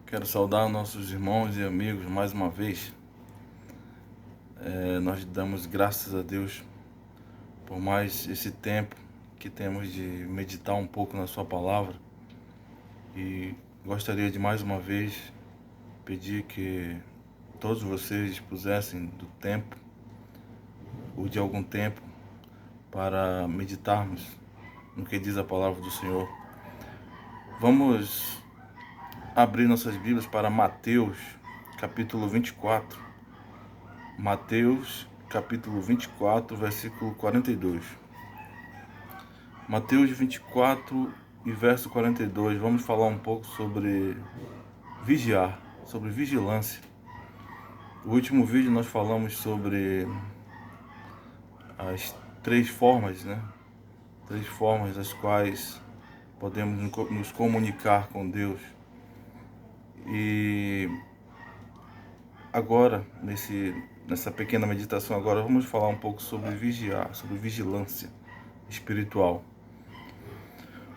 Quero saudar nossos irmãos e amigos mais uma vez. Nós damos graças a Deus por mais esse tempo que temos de meditar um pouco na Sua palavra. E gostaria de mais uma vez pedir que todos vocês dispusessem do tempo ou de algum tempo para meditarmos no que diz a palavra do Senhor. Vamos abrir nossas Bíblias para Mateus, capítulo 24. Mateus, capítulo 24, versículo 42. Mateus 24 e verso 42. Vamos falar um pouco sobre vigiar, sobre vigilância. No último vídeo nós falamos sobre as três formas, né? Três formas as quais podemos nos comunicar com Deus. E agora, nessa pequena meditação agora, vamos falar um pouco sobre vigiar, sobre vigilância espiritual.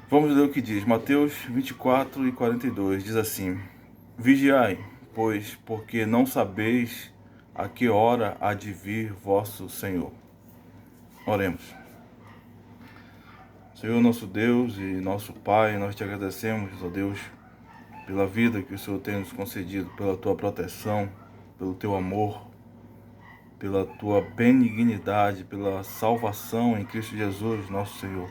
Vamos ler o que diz Mateus 24 e 42, diz assim: Vigiai, pois, porque não sabeis a que hora há de vir vosso Senhor. Oremos. Senhor nosso Deus e nosso Pai, nós te agradecemos, ó Deus, pela vida que o Senhor tem nos concedido, pela tua proteção, pelo teu amor, pela tua benignidade, pela salvação em Cristo Jesus, nosso Senhor.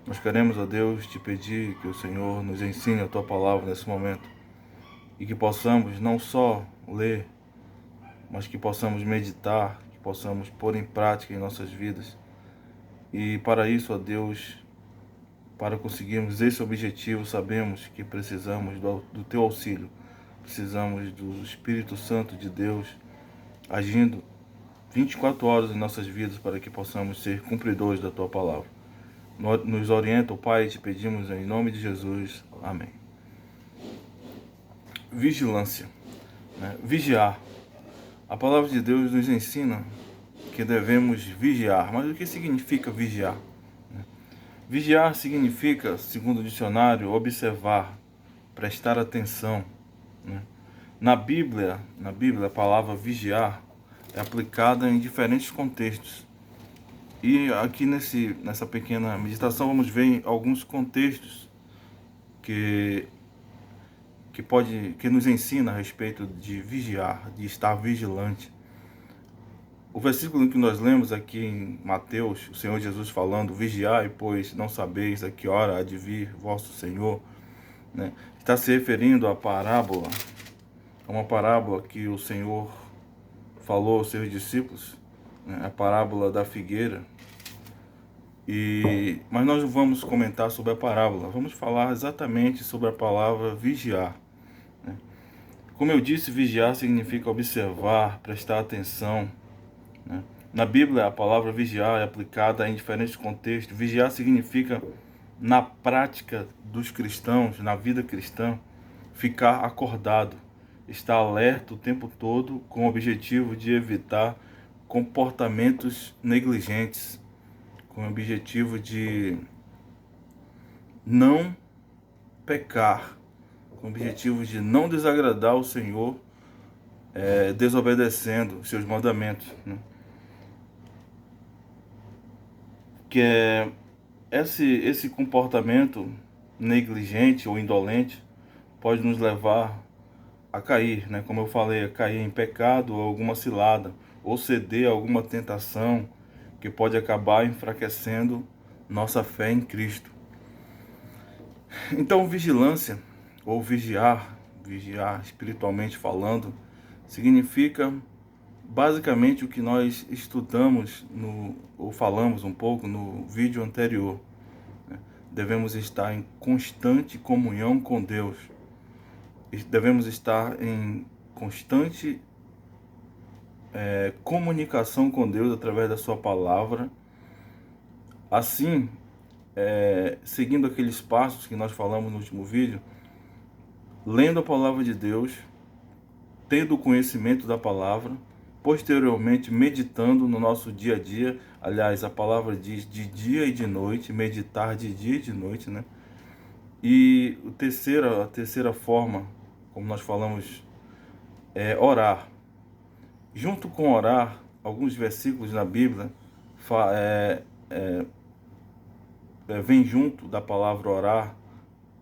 Nós queremos, ó Deus, te pedir que o Senhor nos ensine a tua palavra nesse momento e que possamos não só ler, mas que possamos meditar, que possamos pôr em prática em nossas vidas. E para isso, ó Deus, para conseguirmos esse objetivo, sabemos que precisamos do teu auxílio, precisamos do Espírito Santo de Deus agindo 24 horas em nossas vidas para que possamos ser cumpridores da tua palavra. Nos orienta, Pai, te pedimos em nome de Jesus. Amém. Vigilância, né? Vigiar. A palavra de Deus nos ensina que devemos vigiar. Mas o que significa vigiar? Vigiar significa, segundo o dicionário, observar, prestar atenção, né? Na Bíblia, a palavra vigiar é aplicada em diferentes contextos. E aqui nessa pequena meditação vamos ver alguns contextos que nos ensina a respeito de vigiar, de estar vigilante. O versículo que nós lemos aqui em Mateus, o Senhor Jesus falando: vigiai, pois não sabeis a que hora há de vir vosso Senhor, né? Está se referindo à parábola, a uma parábola que o Senhor falou aos seus discípulos, né? A parábola da figueira. Mas nós não vamos comentar sobre a parábola, vamos falar exatamente sobre a palavra vigiar, né? Como eu disse, vigiar significa observar, prestar atenção, né? Na Bíblia, a palavra vigiar é aplicada em diferentes contextos. Vigiar significa, na prática dos cristãos, na vida cristã, ficar acordado, estar alerta o tempo todo com o objetivo de evitar comportamentos negligentes, com o objetivo de não pecar, com o objetivo de não desagradar o Senhor, desobedecendo os seus mandamentos, né? Que é esse comportamento negligente ou indolente pode nos levar a cair, né? Como eu falei, a cair em pecado ou alguma cilada, ou ceder a alguma tentação que pode acabar enfraquecendo nossa fé em Cristo. Então, vigilância ou vigiar espiritualmente falando, significa basicamente o que nós estudamos ou falamos um pouco no vídeo anterior, né? Devemos estar em constante comunhão com Deus. Devemos estar em constante comunicação com Deus através da sua palavra. Assim, seguindo aqueles passos que nós falamos no último vídeo, lendo a palavra de Deus, tendo o conhecimento da palavra, posteriormente meditando no nosso dia a dia. Aliás, a palavra diz de dia e de noite, meditar de dia e de noite, né? E a terceira forma como nós falamos, é orar. Junto com orar, alguns versículos na Bíblia vem junto da palavra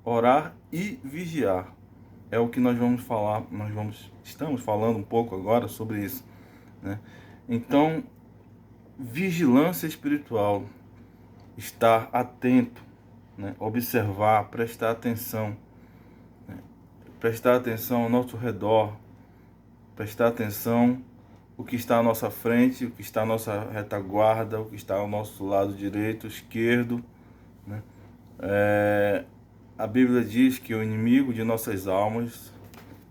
orar e vigiar. É o que nós vamos falar, estamos falando um pouco agora sobre isso, né? Então, vigilância espiritual, estar atento, né? Observar, prestar atenção, né? Prestar atenção ao nosso redor, prestar atenção o que está à nossa frente, o que está à nossa retaguarda, o que está ao nosso lado direito, esquerdo, né? A Bíblia diz que o inimigo de nossas almas,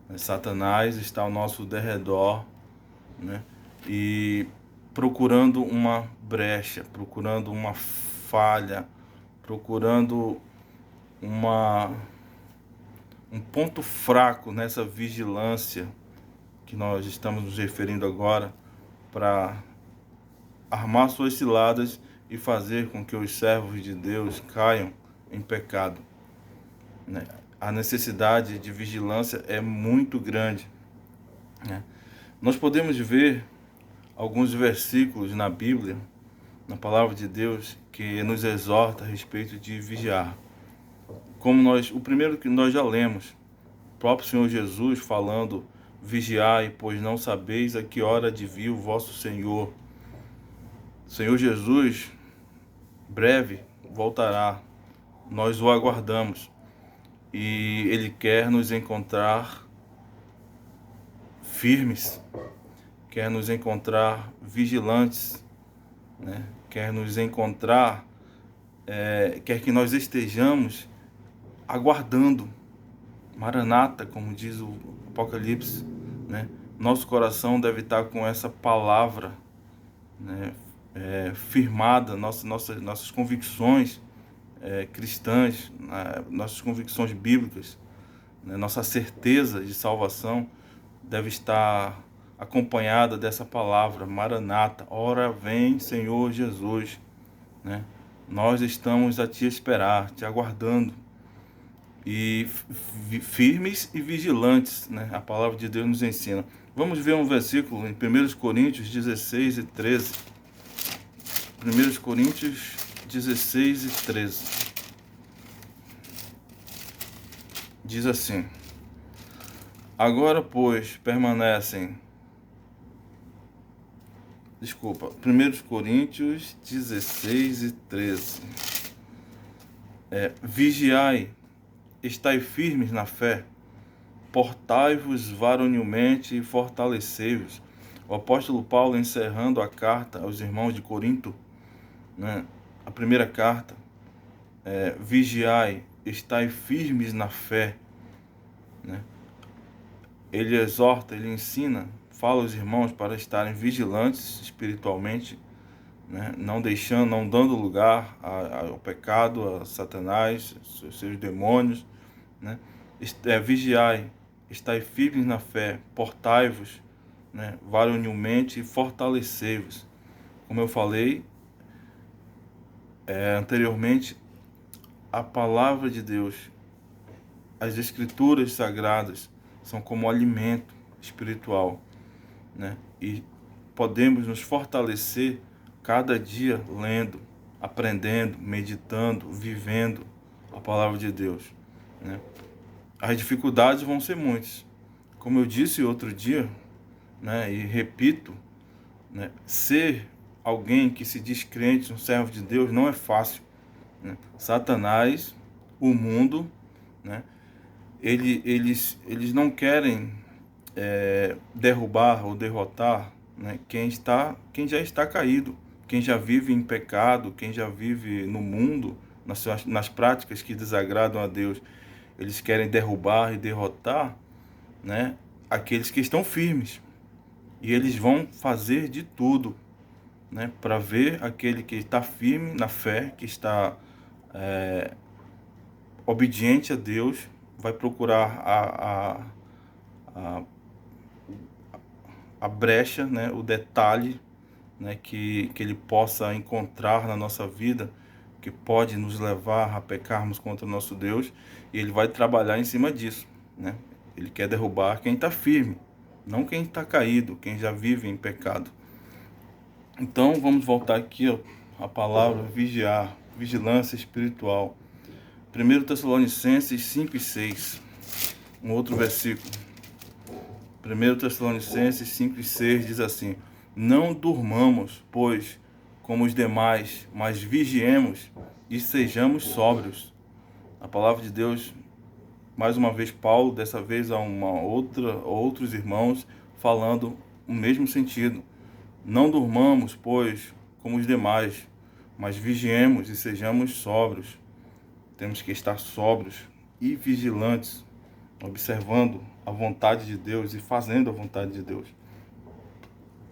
né, Satanás, está ao nosso derredor, né? E procurando uma brecha, procurando uma falha, procurando um ponto fraco nessa vigilância que nós estamos nos referindo agora, para armar suas ciladas e fazer com que os servos de Deus caiam em pecado, né? A necessidade de vigilância é muito grande, né? Nós podemos ver alguns versículos na Bíblia, na palavra de Deus, que nos exorta a respeito de vigiar. O primeiro que nós já lemos, o próprio Senhor Jesus falando: vigiai, pois não sabeis a que hora de vir o vosso Senhor. O Senhor Jesus breve voltará, nós o aguardamos, e Ele quer nos encontrar firmes, quer nos encontrar vigilantes, né? Quer nos encontrar, quer que nós estejamos aguardando, Maranata, como diz o Apocalipse, né? Nosso coração deve estar com essa palavra, né, firmada, nossas convicções cristãs, nossas convicções bíblicas, né, nossa certeza de salvação deve estar acompanhada dessa palavra, Maranata, ora vem Senhor Jesus, né? Nós estamos a te esperar, te aguardando, e firmes e vigilantes, né? A palavra de Deus nos ensina. Vamos ver um versículo em 1 Coríntios 16 e 13. 1 Coríntios 16 e 13. Diz assim: agora, pois, permanecem... 1 Coríntios 16 e 13. Vigiai, estai firmes na fé, portai-vos varonilmente e fortalecei-vos. O apóstolo Paulo, encerrando a carta aos irmãos de Corinto, né, a primeira carta, vigiai, estai firmes na fé, né? Ele exorta, ele ensina, fala aos irmãos para estarem vigilantes espiritualmente, né? Não dando lugar ao pecado, a Satanás, seus demônios, né? Vigiai, estai firmes na fé, portai-vos, né, varonilmente e fortalecei-vos. Como eu falei anteriormente, a palavra de Deus, as escrituras sagradas, são como alimento espiritual, né? E podemos nos fortalecer cada dia lendo, aprendendo, meditando, vivendo a palavra de Deus, né? As dificuldades vão ser muitas. Como eu disse outro dia, né, e repito, né, ser alguém que se diz crente, um servo de Deus, não é fácil, né? Satanás, o mundo, né, eles não querem derrubar ou derrotar, né, quem já está caído, quem já vive em pecado, quem já vive no mundo, nas práticas que desagradam a Deus. Eles querem derrubar e derrotar, né, aqueles que estão firmes. E eles vão fazer de tudo, né, para ver aquele que está firme na fé, que está obediente a Deus, vai procurar a brecha, né, o detalhe, né, que ele possa encontrar na nossa vida, que pode nos levar a pecarmos contra o nosso Deus, e ele vai trabalhar em cima disso, né? Ele quer derrubar quem está firme, não quem está caído, quem já vive em pecado. Então vamos voltar aqui à palavra vigiar, vigilância espiritual. 1 Tessalonicenses 5 e 6, um outro versículo. 1 Tessalonicenses 5 e 6 diz assim: não durmamos, pois, como os demais, mas vigiemos e sejamos sóbrios. A palavra de Deus, mais uma vez Paulo, dessa vez a outros irmãos, falando o mesmo sentido. Não durmamos, pois, como os demais, mas vigiemos e sejamos sóbrios. Temos que estar sóbrios e vigilantes, observando a vontade de Deus e fazendo a vontade de Deus.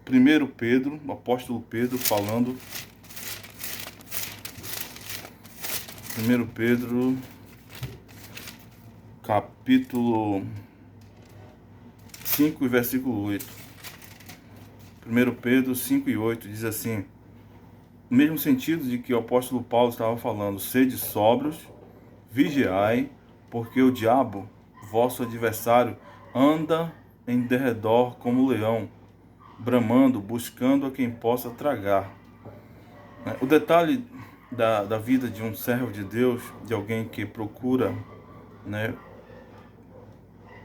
1 Pedro, o apóstolo Pedro falando. 1 Pedro, capítulo 5, versículo 8. 1 Pedro 5 e 8 diz assim, no mesmo sentido de que o apóstolo Paulo estava falando: sede sóbrios, vigiai, porque o diabo, vosso adversário, anda em derredor como leão, bramando, buscando a quem possa tragar. O detalhe da vida de um servo de Deus, de alguém que procura,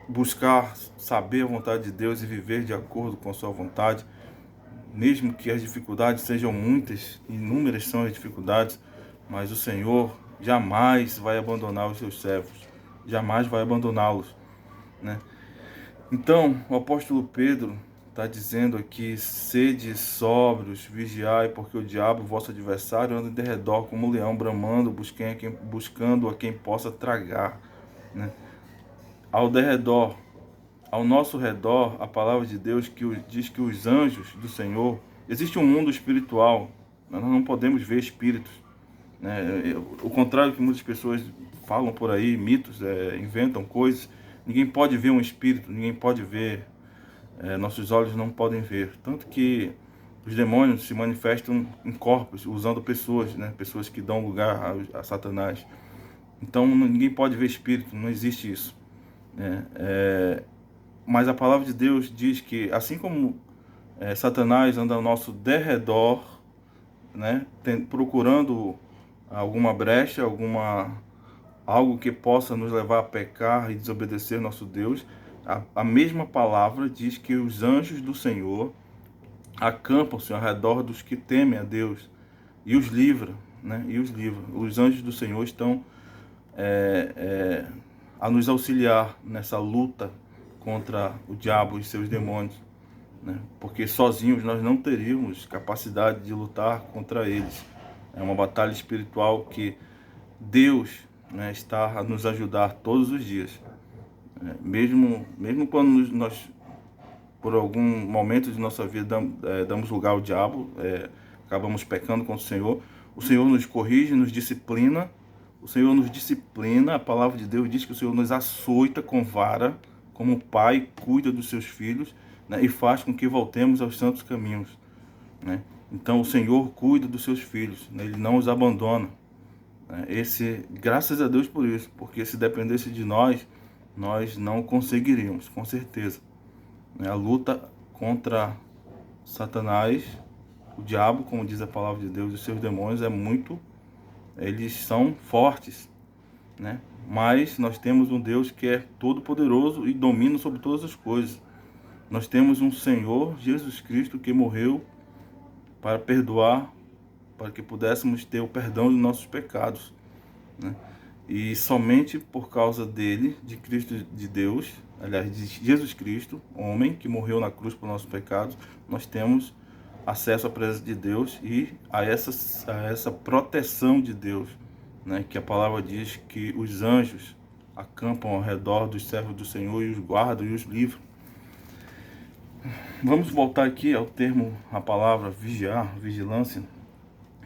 buscar saber a vontade de Deus e viver de acordo com a sua vontade, mesmo que as dificuldades sejam muitas, inúmeras são as dificuldades, mas o Senhor jamais vai abandonar os seus servos, jamais vai abandoná-los, né? Então, o apóstolo Pedro está dizendo aqui: sede sóbrios, vigiai, porque o diabo, vosso adversário, anda em derredor como um leão, bramando, buscando a quem possa tragar, né? Ao derredor, ao nosso redor, a palavra de Deus diz que os anjos do Senhor, existe um mundo espiritual, nós não podemos ver espíritos, né? O contrário que muitas pessoas falam por aí, mitos, inventam coisas. Ninguém pode ver um espírito, ninguém pode ver, nossos olhos não podem ver. Tanto que os demônios se manifestam em corpos, usando pessoas, né? Pessoas que dão lugar a Satanás. Então ninguém pode ver espírito, não existe isso, né? Mas a palavra de Deus diz que, assim como Satanás anda ao nosso derredor, né, procurando alguma brecha, algo que possa nos levar a pecar e desobedecer nosso Deus, a mesma palavra diz que os anjos do Senhor acampam-se ao redor dos que temem a Deus e os livra, né? E os livra. Os anjos do Senhor estão a nos auxiliar nessa luta contra o diabo e seus demônios, né? Porque sozinhos nós não teríamos capacidade de lutar contra eles. É uma batalha espiritual que Deus, né, está a nos ajudar todos os dias. Mesmo quando nós, por algum momento de nossa vida, damos lugar ao diabo, acabamos pecando contra o Senhor nos corrige, nos disciplina. O Senhor nos disciplina, a palavra de Deus diz que o Senhor nos açoita com vara, como o pai cuida dos seus filhos, né, e faz com que voltemos aos santos caminhos, né? Então o Senhor cuida dos seus filhos, né? Ele não os abandona, né? Graças a Deus por isso, porque se dependesse de nós não conseguiríamos, com certeza, né? A luta contra Satanás, o diabo, como diz a palavra de Deus, e os seus demônios eles são fortes, né? Mas nós temos um Deus que é todo poderoso e domina sobre todas as coisas. Nós temos um Senhor, Jesus Cristo, que morreu para perdoar, para que pudéssemos ter o perdão dos nossos pecados, né? E somente por causa dele, de Cristo, de Deus, aliás, de Jesus Cristo, homem que morreu na cruz por nossos pecados, nós temos acesso à presença de Deus e a essa proteção de Deus, né? Que a palavra diz que os anjos acampam ao redor dos servos do Senhor e os guardam e os livram. Vamos voltar aqui ao termo, a palavra vigiar, vigilância,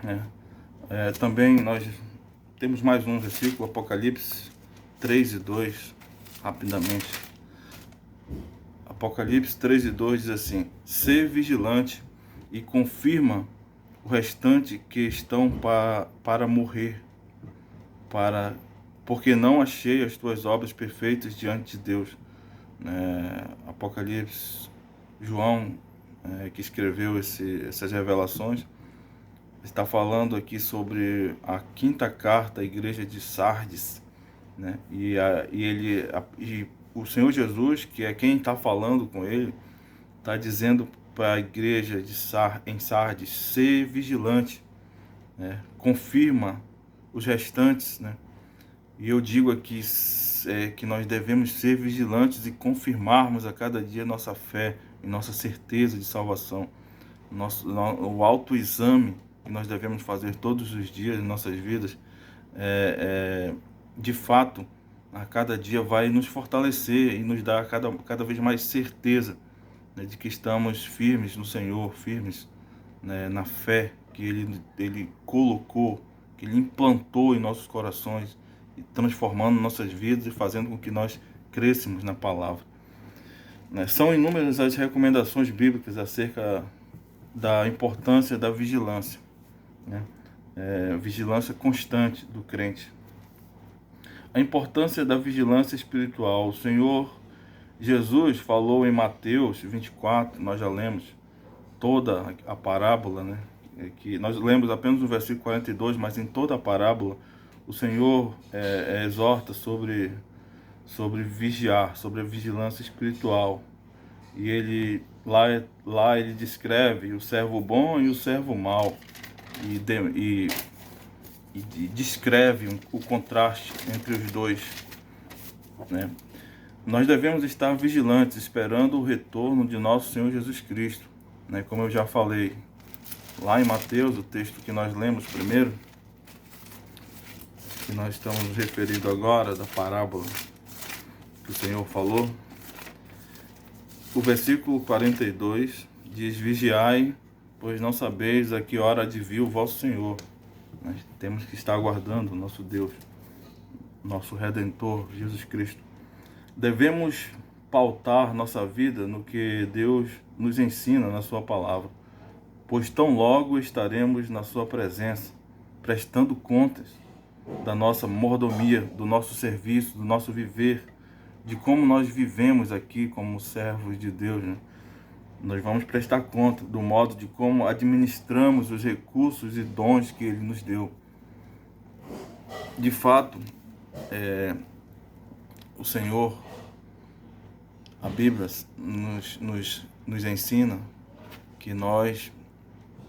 né? Também nós temos mais um versículo, Apocalipse 3 e 2, rapidamente. Apocalipse 3 e 2 diz assim: ser vigilante e confirma o restante que estão para morrer, porque não achei as tuas obras perfeitas diante de Deus. Apocalipse, João, que escreveu essas revelações, está falando aqui sobre a quinta carta à igreja de Sardes, né? E o Senhor Jesus, que é quem está falando com ele, está dizendo para a igreja em Sardes ser vigilante, né? Confirma os restantes, né? E eu digo aqui que nós devemos ser vigilantes e confirmarmos a cada dia nossa fé e nossa certeza de salvação. O autoexame que nós devemos fazer todos os dias em nossas vidas, de fato, a cada dia vai nos fortalecer e nos dar cada vez mais certeza, né, de que estamos firmes no Senhor, firmes, né, na fé que Ele colocou, que Ele implantou em nossos corações, e transformando nossas vidas e fazendo com que nós cresçamos na palavra. Né? São inúmeras as recomendações bíblicas acerca da importância da vigilância, né? Vigilância constante do crente. A importância da vigilância espiritual. O Senhor Jesus falou em Mateus 24, nós já lemos toda a parábola, né? Que nós lemos apenas o versículo 42, mas em toda a parábola o Senhor exorta sobre vigiar, sobre a vigilância espiritual. E lá ele descreve o servo bom e o servo mau, e descreve o contraste entre os dois, né? Nós devemos estar vigilantes, esperando o retorno de nosso Senhor Jesus Cristo, né? Como eu já falei, lá em Mateus, o texto que nós lemos primeiro, que nós estamos nos referindo agora, da parábola que o Senhor falou, o versículo 42 diz: vigiai, pois não sabeis a que hora há de vir o vosso Senhor. Nós temos que estar aguardando o nosso Deus, nosso Redentor, Jesus Cristo. Devemos pautar nossa vida no que Deus nos ensina na sua palavra, pois tão logo estaremos na sua presença, prestando contas da nossa mordomia, do nosso serviço, do nosso viver, de como nós vivemos aqui como servos de Deus, né? Nós vamos prestar conta do modo de como administramos os recursos e dons que Ele nos deu. De fato, o Senhor, a Bíblia nos ensina que nós,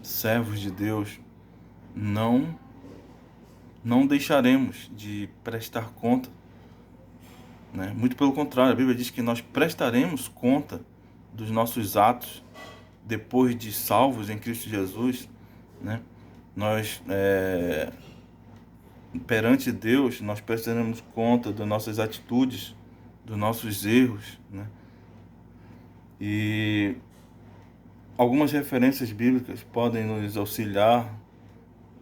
servos de Deus, não deixaremos de prestar conta, né? Muito pelo contrário, a Bíblia diz que nós prestaremos conta dos nossos atos depois de salvos em Cristo Jesus, né? Nós, perante Deus, nós prestaremos conta das nossas atitudes, dos nossos erros, né? E algumas referências bíblicas podem nos auxiliar,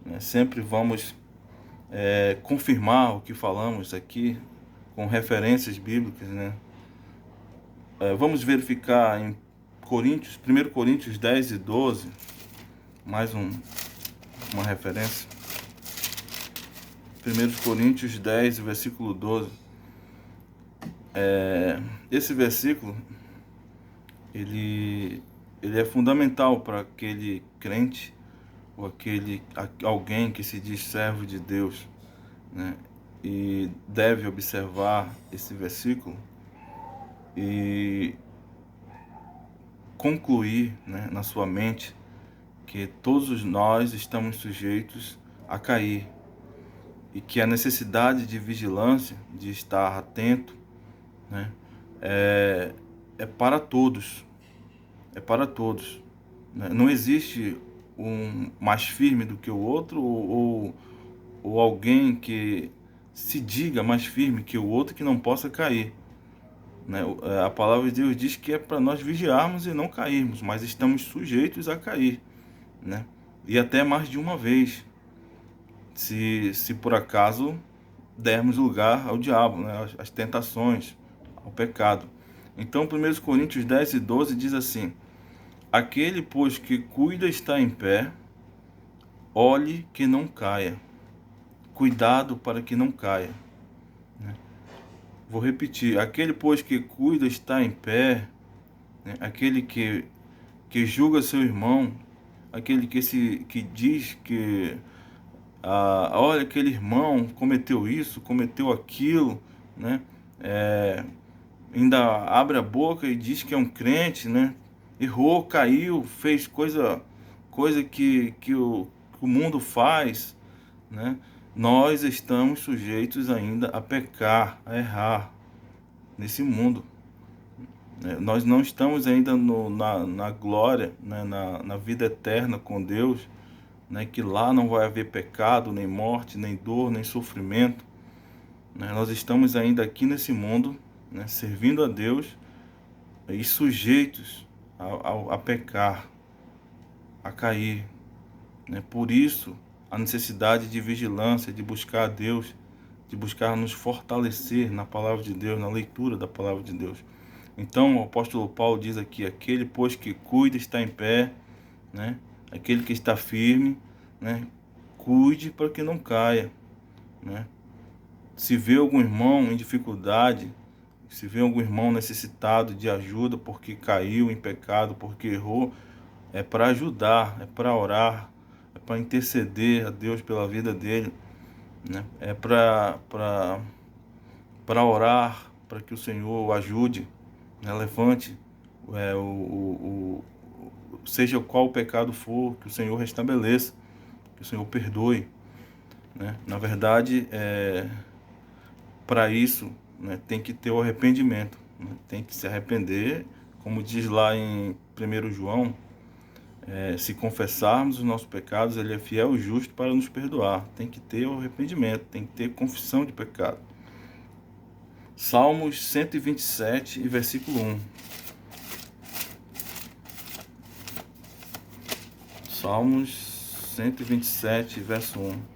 né? Sempre vamos confirmar o que falamos aqui com referências bíblicas, né? Vamos verificar em 1 Coríntios 10 e 12, mais uma referência. 1 Coríntios 10, versículo 12. Esse versículo, ele é fundamental para aquele crente, ou alguém que se diz servo de Deus, né? E deve observar esse versículo e concluir, né, na sua mente que todos nós estamos sujeitos a cair e que a necessidade de vigilância, de estar atento, né, é para todos, né? Não existe um mais firme do que o outro, ou alguém que se diga mais firme que o outro que não possa cair, né? A palavra de Deus diz que é para nós vigiarmos e não cairmos, mas estamos sujeitos a cair, né? E até mais de uma vez, se por acaso dermos lugar ao diabo, né? Às tentações, ao pecado. Então, 1 Coríntios 10 e 12 diz assim: aquele, pois, que cuida está em pé, olhe que não caia. Cuidado para que não caia, né? Vou repetir: aquele, pois, que cuida está em pé, né? Aquele que julga seu irmão, aquele que diz que, olha, aquele irmão cometeu isso, cometeu aquilo, né? Ainda abre a boca e diz que é um crente, né? Errou, caiu, fez coisa que o mundo faz, né? Nós estamos sujeitos ainda a pecar, a errar nesse mundo, né? Nós não estamos ainda na glória, né? Na vida eterna com Deus, né? Que lá não vai haver pecado, nem morte, nem dor, nem sofrimento, né? Nós estamos ainda aqui nesse mundo, né? Servindo a Deus e sujeitos a pecar, a cair, né? Por isso, a necessidade de vigilância, de buscar a Deus, de buscar nos fortalecer na palavra de Deus, na leitura da palavra de Deus. Então, o apóstolo Paulo diz aqui: aquele, pois, que cuida está em pé, né? Aquele que está firme, né? Cuide para que não caia, né? Se vê algum irmão em dificuldade, se vê algum irmão necessitado de ajuda porque caiu em pecado, porque errou, é para ajudar, é para orar, é para interceder a Deus pela vida dele, né? É para orar para que o Senhor o ajude, né? Levante, seja qual o pecado for, que o Senhor restabeleça, que o Senhor perdoe, né? Na verdade, para isso, né, tem que ter o arrependimento, né? Tem que se arrepender, como diz lá em 1 João, se confessarmos os nossos pecados, Ele é fiel e justo para nos perdoar. Tem que ter o arrependimento, tem que ter confissão de pecado. Salmos 127, versículo 1. Salmos 127, verso 1.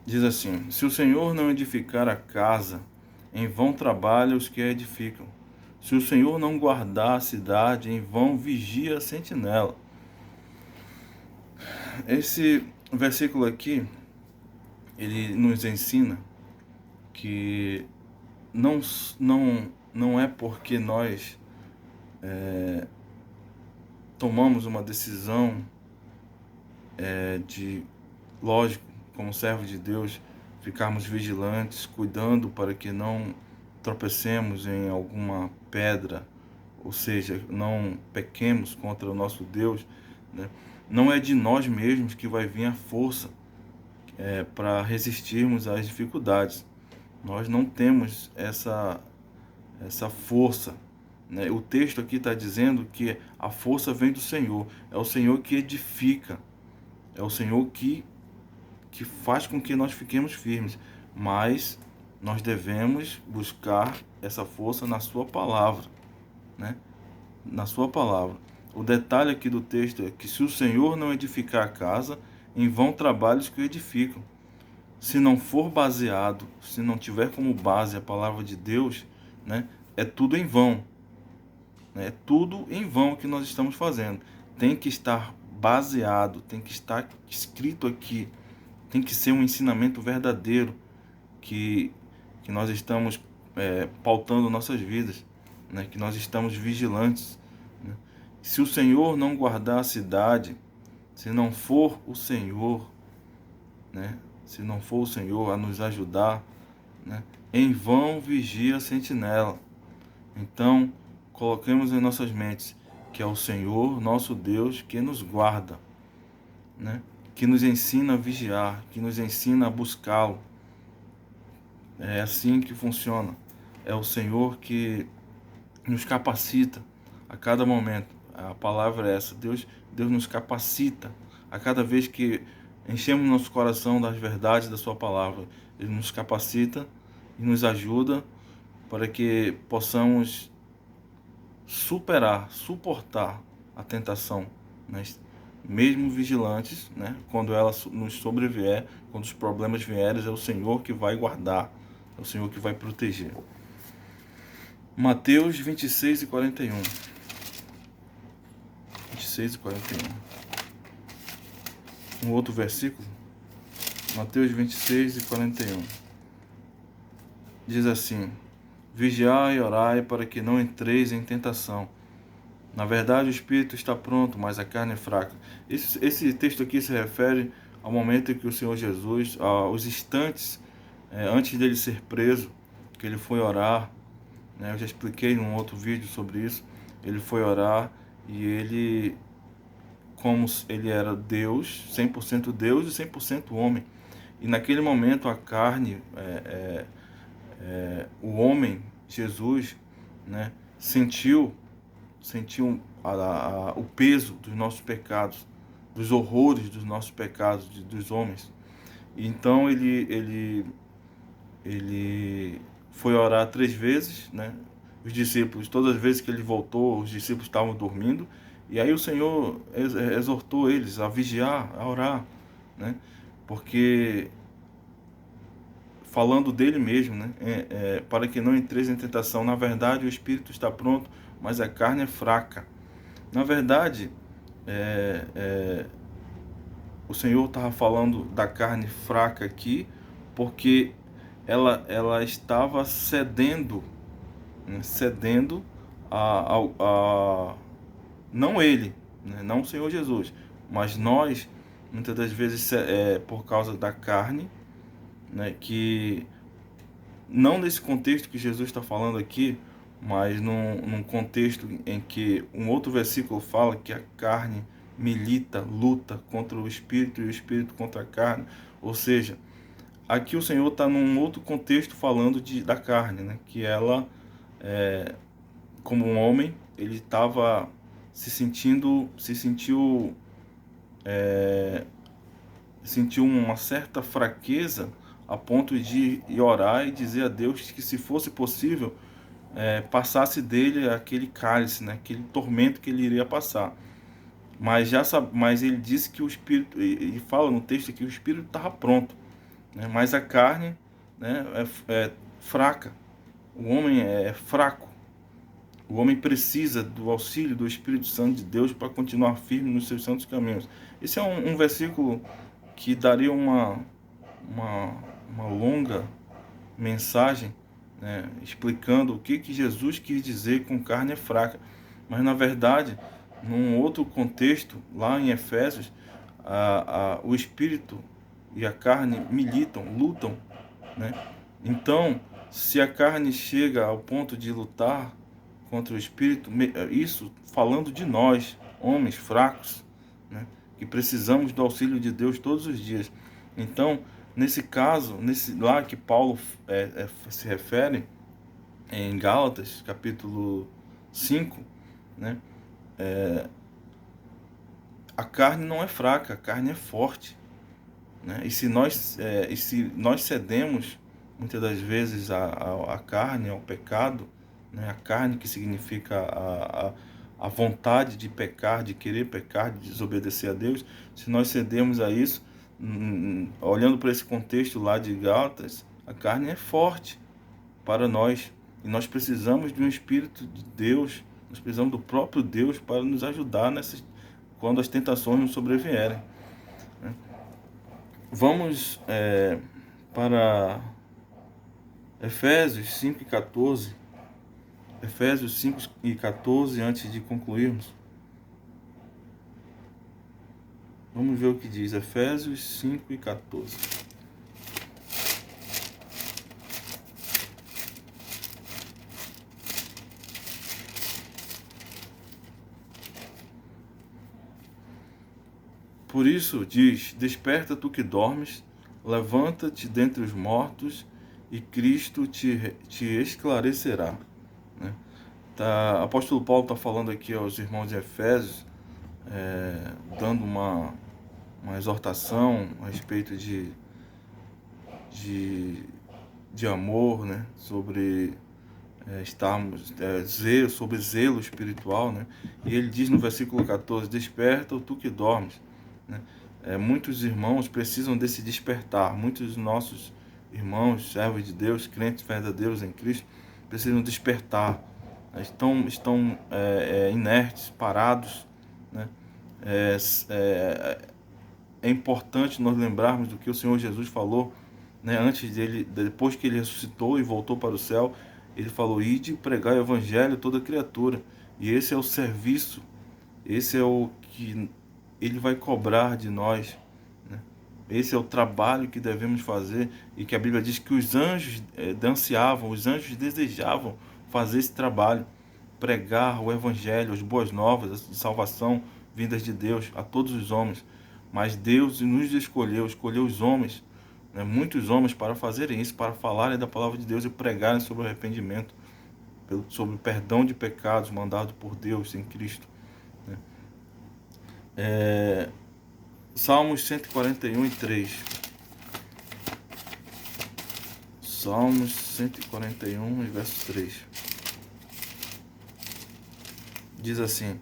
Diz assim: se o Senhor não edificar a casa, em vão trabalham os que a edificam. Se o Senhor não guardar a cidade, em vão vigia a sentinela. Esse versículo aqui, ele nos ensina que não é porque nós tomamos uma decisão lógico, como servo de Deus, ficarmos vigilantes, cuidando para que não tropecemos em alguma pedra, ou seja, não pequemos contra o nosso Deus, né? Não é de nós mesmos que vai vir a força para resistirmos às dificuldades. Nós não temos essa força, né? O texto aqui está dizendo que a força vem do Senhor. É o Senhor que edifica. É o Senhor que faz com que nós fiquemos firmes. Mas nós devemos buscar essa força na sua palavra, né? Na sua palavra. O detalhe aqui do texto é que se o Senhor não edificar a casa, em vão trabalhos que o edificam. Se não for baseado, se não tiver como base a palavra de Deus, né, é tudo em vão. É tudo em vão que nós estamos fazendo. Tem que estar baseado, tem que estar escrito aqui, tem que ser um ensinamento verdadeiro que nós estamos pautando nossas vidas, né, que nós estamos vigilantes, né? Se o Senhor não guardar a cidade, se não for o Senhor, né, se não for o Senhor a nos ajudar, né, em vão vigia a sentinela. Então, coloquemos em nossas mentes que é o Senhor, nosso Deus, que nos guarda, né, que nos ensina a vigiar, que nos ensina a buscá-lo. É assim que funciona. É o Senhor que nos capacita a cada momento. A palavra é essa. Deus nos capacita a cada vez que enchemos nosso coração das verdades da sua palavra. Ele nos capacita e nos ajuda para que possamos suportar a tentação, né? Mesmo vigilantes, né? Quando ela nos sobrevier, quando os problemas vierem, é o Senhor que vai guardar, é o Senhor que vai proteger. Mateus 26 e 41. 26 e 41. um outro versículo, Mateus 26:41. Diz assim: vigiai e orai para que não entreis em tentação. Na verdade, o espírito está pronto, mas a carne é fraca. Esse texto aqui se refere ao momento em que o Senhor Jesus, aos instantes antes dele ser preso, que ele foi orar, né? Eu já expliquei num outro vídeo sobre isso. Ele foi orar e ele, como ele era Deus, 100% Deus e 100% homem. E naquele momento a carne, o homem, Jesus, né, sentiu o peso dos nossos pecados, dos horrores dos nossos pecados, dos homens. E então ele foi orar 3 vezes, né? Os discípulos, todas as vezes que ele voltou, os discípulos estavam dormindo, e aí o Senhor exortou eles a vigiar, a orar, né? Porque, falando dele mesmo, né? Para que não entreis em tentação. Na verdade, o espírito está pronto, mas a carne é fraca. Na verdade, o Senhor estava falando da carne fraca aqui, porque ela estava cedendo, né? Cedendo não ele, né? Não o Senhor Jesus, mas nós, muitas das vezes, por causa da carne, né? Que não nesse contexto que Jesus está falando aqui, mas num contexto em que um outro versículo fala que a carne milita, luta contra o espírito e o espírito contra a carne. Ou seja, aqui o Senhor está num outro contexto falando da carne, né? Que ela, como um homem, ele estava sentiu uma certa fraqueza a ponto de ir orar e dizer a Deus que, se fosse possível, passasse dele aquele cálice, né? Aquele tormento que ele iria passar. Mas ele disse que o espírito, e fala no texto que o espírito estava pronto, né? Mas a carne, né, é fraca. O homem é fraco. O homem precisa do auxílio do Espírito Santo de Deus para continuar firme nos seus santos caminhos. Esse é um versículo que daria uma longa mensagem, né, explicando o que Jesus quis dizer com carne é fraca. Mas, na verdade, num outro contexto, lá em Efésios, o Espírito e a carne militam, lutam, né? Então, se a carne chega ao ponto de lutar contra o Espírito, isso falando de nós, homens fracos, né, que precisamos do auxílio de Deus todos os dias. Então, nesse caso, lá que Paulo se refere, em Gálatas, capítulo 5, né, a carne não é fraca, a carne é forte, né? E se nós cedemos, muitas das vezes, a carne, ao pecado, né? A carne, que significa a vontade de pecar, de querer pecar, de desobedecer a Deus, se nós cedemos a isso, olhando para esse contexto lá de Gálatas, a carne é forte para nós, e nós precisamos de um Espírito de Deus, nós precisamos do próprio Deus para nos ajudar quando as tentações nos sobrevierem, né? Vamos para Efésios 5:14. Efésios 5:14, antes de concluirmos. Vamos ver o que diz Efésios 5:14. Por isso diz: desperta tu que dormes, levanta-te dentre os mortos, e Cristo te esclarecerá, né? Apóstolo Paulo está falando aqui aos irmãos de Efésios, dando uma exortação a respeito de amor, né? Sobre estarmos sobre zelo espiritual, né? E ele diz no versículo 14: desperta tu que dormes, né? Muitos irmãos precisam desse despertar. Muitos dos nossos irmãos, servos de Deus, crentes verdadeiros em Cristo, precisam despertar. Estão inertes, parados, né? é importante nós lembrarmos do que o Senhor Jesus falou, né, depois que ele ressuscitou e voltou para o céu. Ele falou: ide pregar o evangelho a toda criatura. E esse é o serviço, esse é o que ele vai cobrar de nós, né? Esse é o trabalho que devemos fazer, e que a Bíblia diz que os anjos ansiavam, os anjos desejavam fazer esse trabalho, pregar o evangelho, as boas novas de salvação vindas de Deus a todos os homens. Mas Deus nos escolheu os homens, né, muitos homens, para fazerem isso, para falarem da palavra de Deus e pregarem sobre o arrependimento, sobre o perdão de pecados mandado por Deus em Cristo, né? Salmos 141:3. Salmos 141, verso 3. Diz assim: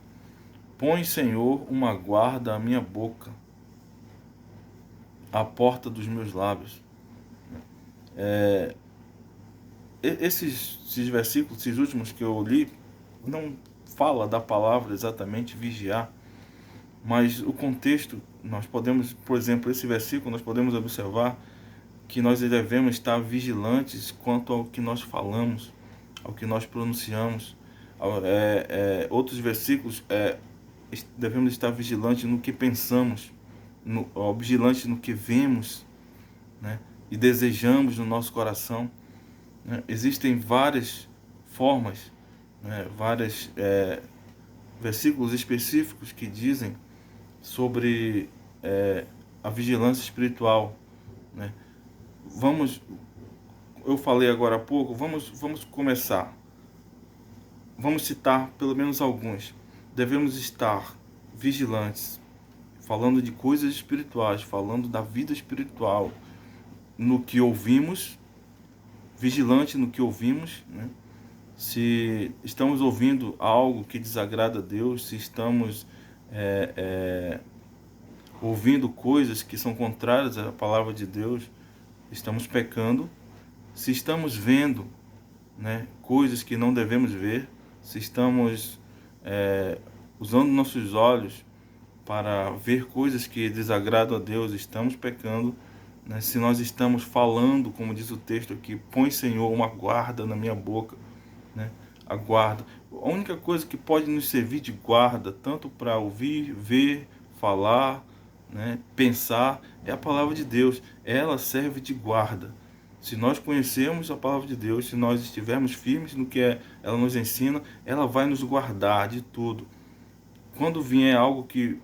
põe, Senhor, uma guarda à minha boca, à porta dos meus lábios. Esses versículos, esses últimos que eu li, não fala da palavra exatamente vigiar, mas o contexto, nós podemos, por exemplo, esse versículo, nós podemos observar que nós devemos estar vigilantes quanto ao que nós falamos, ao que nós pronunciamos. Outros versículos, devemos estar vigilantes no que pensamos, vigilantes no que vemos, né, e desejamos no nosso coração, né? Existem várias formas, né, versículos específicos que dizem sobre a vigilância espiritual, né? Eu falei agora há pouco, vamos começar. Vamos citar pelo menos alguns. Devemos estar vigilantes, falando de coisas espirituais, falando da vida espiritual, no que ouvimos, vigilante no que ouvimos, né? Se estamos ouvindo algo que desagrada a Deus, se estamos ouvindo coisas que são contrárias à palavra de Deus, estamos pecando. Se estamos vendo, né, coisas que não devemos ver, se estamos usando nossos olhos para ver coisas que desagradam a Deus, estamos pecando, né? Se nós estamos falando, como diz o texto aqui, põe, Senhor, uma guarda na minha boca, né? A guarda, a única coisa que pode nos servir de guarda, tanto para ouvir, ver, falar, né, pensar, é a palavra de Deus. Ela serve de guarda. Se nós conhecermos a palavra de Deus, se nós estivermos firmes no que ela nos ensina, ela vai nos guardar de tudo. Quando vier algo que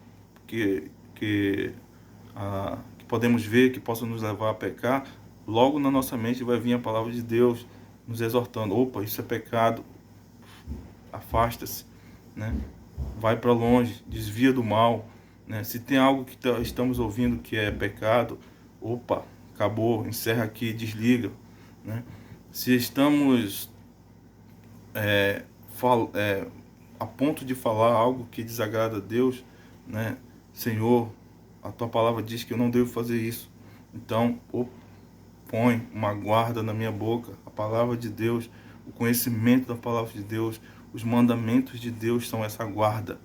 podemos ver, que possa nos levar a pecar, logo na nossa mente vai vir a palavra de Deus nos exortando: opa, isso é pecado, afasta-se, né? Vai para longe, desvia do mal, né? Se tem algo que estamos ouvindo que é pecado, opa, acabou, encerra aqui, desliga, né? Se estamos a ponto de falar algo que desagrada a Deus, né? Senhor, a tua palavra diz que eu não devo fazer isso, então põe uma guarda na minha boca. A palavra de Deus, o conhecimento da palavra de Deus, os mandamentos de Deus são essa guarda,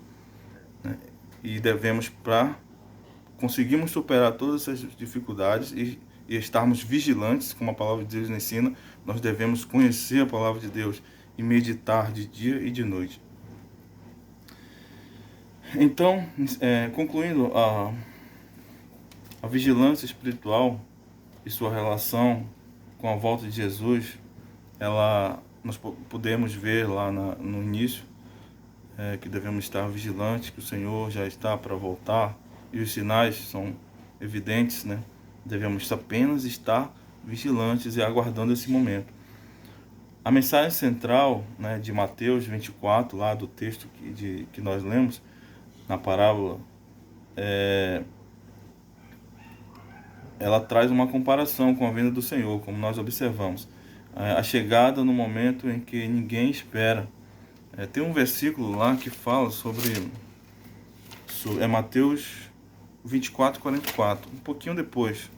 né? E devemos, para conseguirmos superar todas essas dificuldades e estarmos vigilantes, como a palavra de Deus nos ensina, nós devemos conhecer a palavra de Deus e meditar de dia e de noite. Então, concluindo, a vigilância espiritual e sua relação com a volta de Jesus, nós podemos ver lá no início, que devemos estar vigilantes, que o Senhor já está para voltar, e os sinais são evidentes, né? Devemos apenas estar vigilantes e aguardando esse momento. A mensagem central, né, de Mateus 24, lá do texto que nós lemos, na parábola, ela traz uma comparação com a vinda do Senhor, como nós observamos. A chegada no momento em que ninguém espera. Tem um versículo lá que fala sobre Mateus 24:44, um pouquinho depois.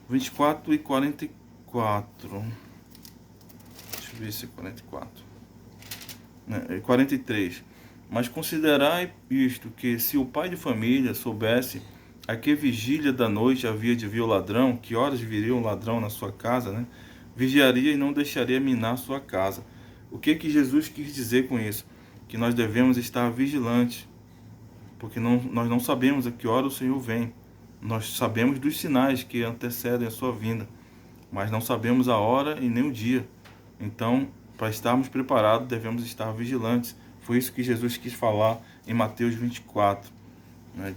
24:44. Deixa eu ver se é 44. 43. Mas considerai isto, que se o pai de família soubesse A que vigília da noite havia de vir o ladrão? Que horas viria um ladrão na sua casa, né? Vigiaria e não deixaria minar sua casa. O que Jesus quis dizer com isso? Que nós devemos estar vigilantes, porque nós não sabemos a que hora o Senhor vem. Nós sabemos dos sinais que antecedem a sua vinda, mas não sabemos a hora e nem o dia. Então, para estarmos preparados, devemos estar vigilantes. Foi isso que Jesus quis falar em Mateus 24, né,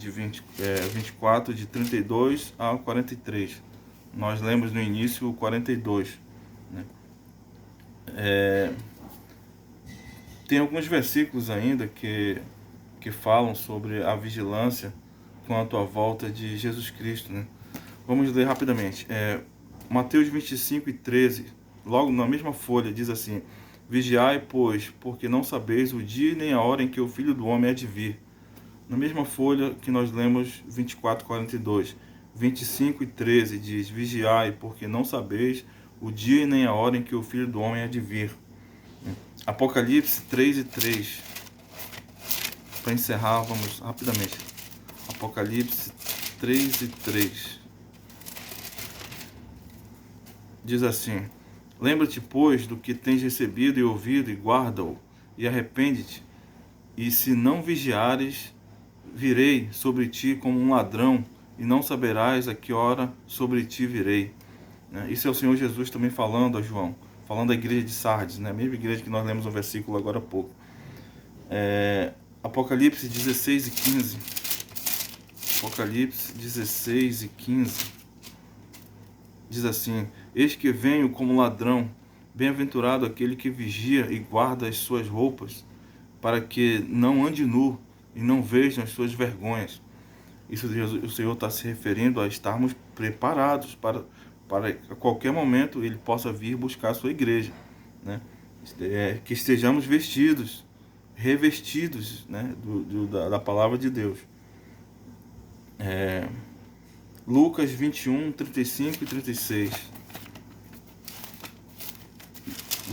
24, de 32 ao 43. Nós lemos no início o 42. Né? Tem alguns versículos ainda que falam sobre a vigilância quanto à volta de Jesus Cristo. Né? Vamos ler rapidamente. Mateus 25 e 13, logo na mesma folha, diz assim: Vigiai, pois, porque não sabeis o dia nem a hora em que o Filho do Homem há de vir. Na mesma folha que nós lemos 24, 42, 25 e 13 diz: Vigiai, porque não sabeis o dia nem a hora em que o Filho do Homem há de vir. Apocalipse 3 e 3. Para encerrar, vamos rapidamente. Apocalipse 3 e 3. Diz assim: Lembra-te, pois, do que tens recebido e ouvido, e guarda-o, e arrepende-te. E se não vigiares, virei sobre ti como um ladrão, e não saberás a que hora sobre ti virei. Isso é o Senhor Jesus também falando a João, falando da igreja de Sardes, né? A mesma igreja que nós lemos no versículo agora há pouco. Apocalipse 16 e 15. Apocalipse 16 e 15. Diz assim: Eis que venho como ladrão, bem-aventurado aquele que vigia e guarda as suas roupas, para que não ande nu e não vejam as suas vergonhas. Isso o Senhor está se referindo a estarmos preparados para a qualquer momento Ele possa vir buscar a sua igreja, né? Que estejamos vestidos, revestidos, né, da palavra de Deus. Lucas 21, 35 e 36.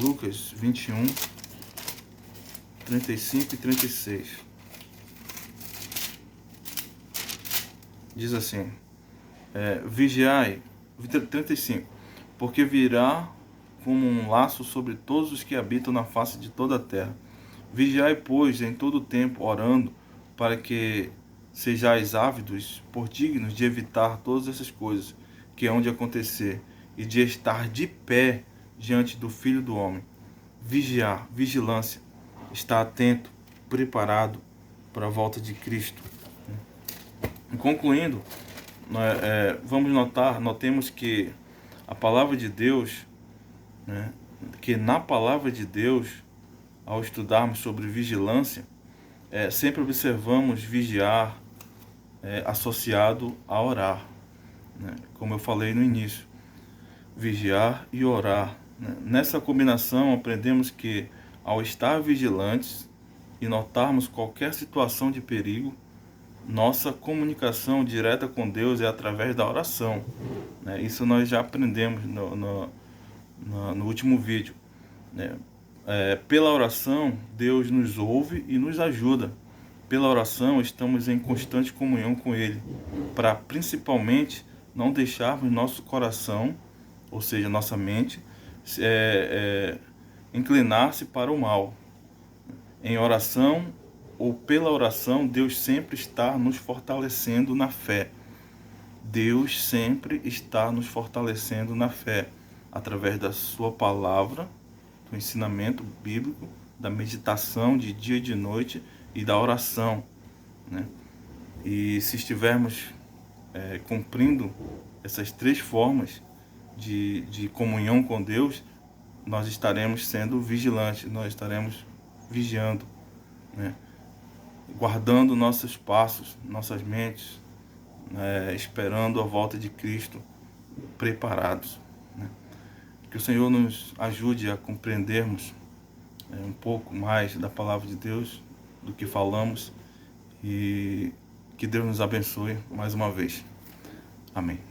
Lucas 21, 35 e 36. Diz assim: Vigiai, 35, porque virá como um laço sobre todos os que habitam na face de toda a terra. Vigiai, pois, em todo o tempo, orando, para que sejais ávidos por dignos de evitar todas essas coisas que hão de acontecer, e de estar de pé diante do Filho do Homem. Vigiar, vigilância, estar atento, preparado para a volta de Cristo. Concluindo, notemos que a palavra de Deus, né, que na palavra de Deus, ao estudarmos sobre vigilância, sempre observamos vigiar associado a orar, né, como eu falei no início, vigiar e orar. Né. Nessa combinação, aprendemos que, ao estar vigilantes e notarmos qualquer situação de perigo, nossa comunicação direta com Deus é através da oração. Né? Isso nós já aprendemos no último vídeo. Né? Pela oração, Deus nos ouve e nos ajuda. Pela oração, estamos em constante comunhão com Ele, para principalmente não deixarmos nosso coração, ou seja, nossa mente, inclinar-se para o mal. Em oração ou pela oração, Deus sempre está nos fortalecendo na fé. Deus sempre está nos fortalecendo na fé, através da sua palavra, do ensinamento bíblico, da meditação de dia e de noite e da oração. Né? E se estivermos cumprindo essas três formas de comunhão com Deus, nós estaremos sendo vigilantes, nós estaremos vigiando, né? Guardando nossos passos, nossas mentes, esperando a volta de Cristo, preparados. Né? Que o Senhor nos ajude a compreendermos um pouco mais da palavra de Deus, do que falamos, e que Deus nos abençoe mais uma vez. Amém.